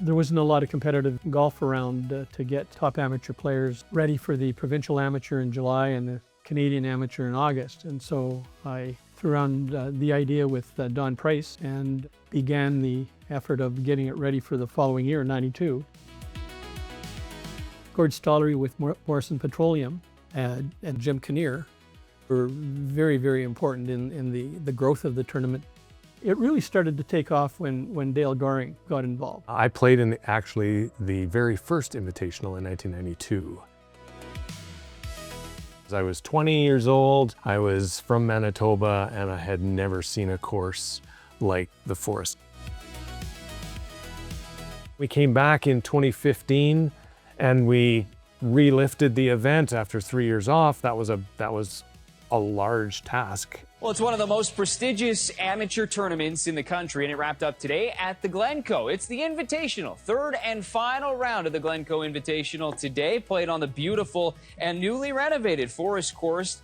There wasn't a lot of competitive golf around to get top amateur players ready for the provincial amateur in July and the Canadian amateur in August. And so I threw around the idea with Don Price and began the effort of getting it ready for the following year, '92. Gord Stollery with Morrison Petroleum and Jim Kinnear were very, very important in the growth of the tournament. It really started to take off when Dale Goring got involved. I played in actually the very first Invitational in 1992. I was 20 years old, I was from Manitoba, and I had never seen a course like the Forest. We came back in 2015 and we relifted the event after 3 years off. That was a large task. Well, it's one of the most prestigious amateur tournaments in the country, and it wrapped up today at the Glencoe. It's the Invitational, third and final round of the Glencoe Invitational today, played on the beautiful and newly renovated Forest course.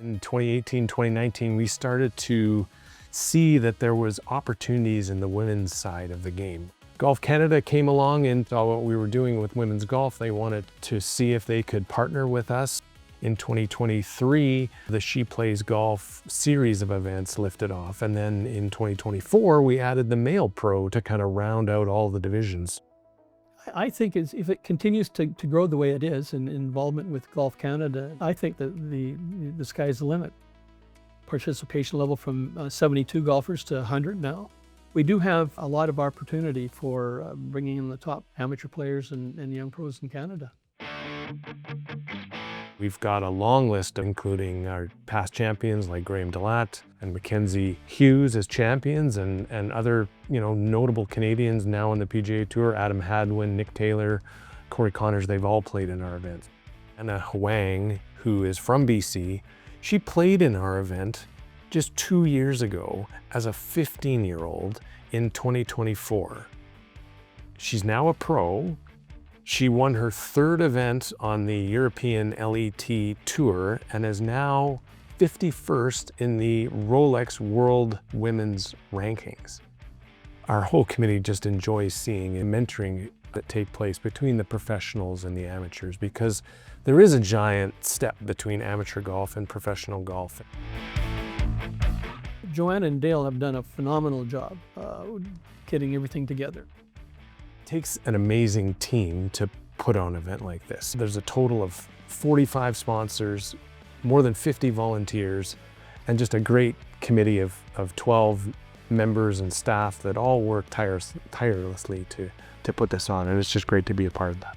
In 2018, 2019, we started to see that there was opportunities in the women's side of the game. Golf Canada came along and saw what we were doing with women's golf. They wanted to see if they could partner with us. In 2023, the She Plays Golf series of events lifted off. And then in 2024, we added the Male Pro to kind of round out all the divisions. I think if it continues to grow the way it is in involvement with Golf Canada, I think that the sky's the limit. Participation level from 72 golfers to 100 now. We do have a lot of opportunity for bringing in the top amateur players and young pros in Canada. We've got a long list, including our past champions like Graham Delatte and Mackenzie Hughes as champions, and other notable Canadians now on the PGA Tour. Adam Hadwin, Nick Taylor, Corey Connors, they've all played in our event. Anna Huang, who is from BC, she played in our event just 2 years ago as a 15-year-old in 2024. She's now a pro. She won her third event on the European LET Tour and is now 51st in the Rolex World Women's Rankings. Our whole committee just enjoys seeing and mentoring that take place between the professionals and the amateurs, because there is a giant step between amateur golf and professional golf. Joanna and Dale have done a phenomenal job getting everything together. It takes an amazing team to put on an event like this. There's a total of 45 sponsors, more than 50 volunteers, and just a great committee of 12 members and staff that all work tirelessly to put this on, and it's just great to be a part of that.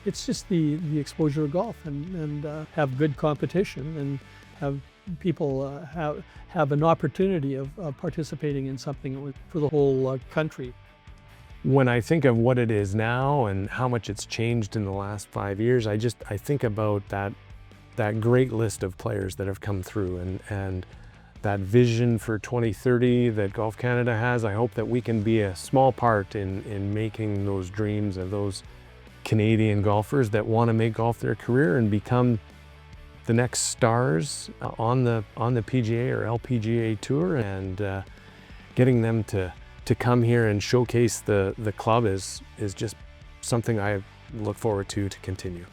It's just the exposure of golf and have good competition and have people have an opportunity of participating in something for the whole country. When I think of what it is now and how much it's changed in the last 5 years, I think about that great list of players that have come through and that vision for 2030 that Golf Canada has. I hope that we can be a small part in making those dreams of those Canadian golfers that want to make golf their career and become the next stars on the PGA or LPGA Tour, and getting them to come here and showcase the club is just something I look forward to continue.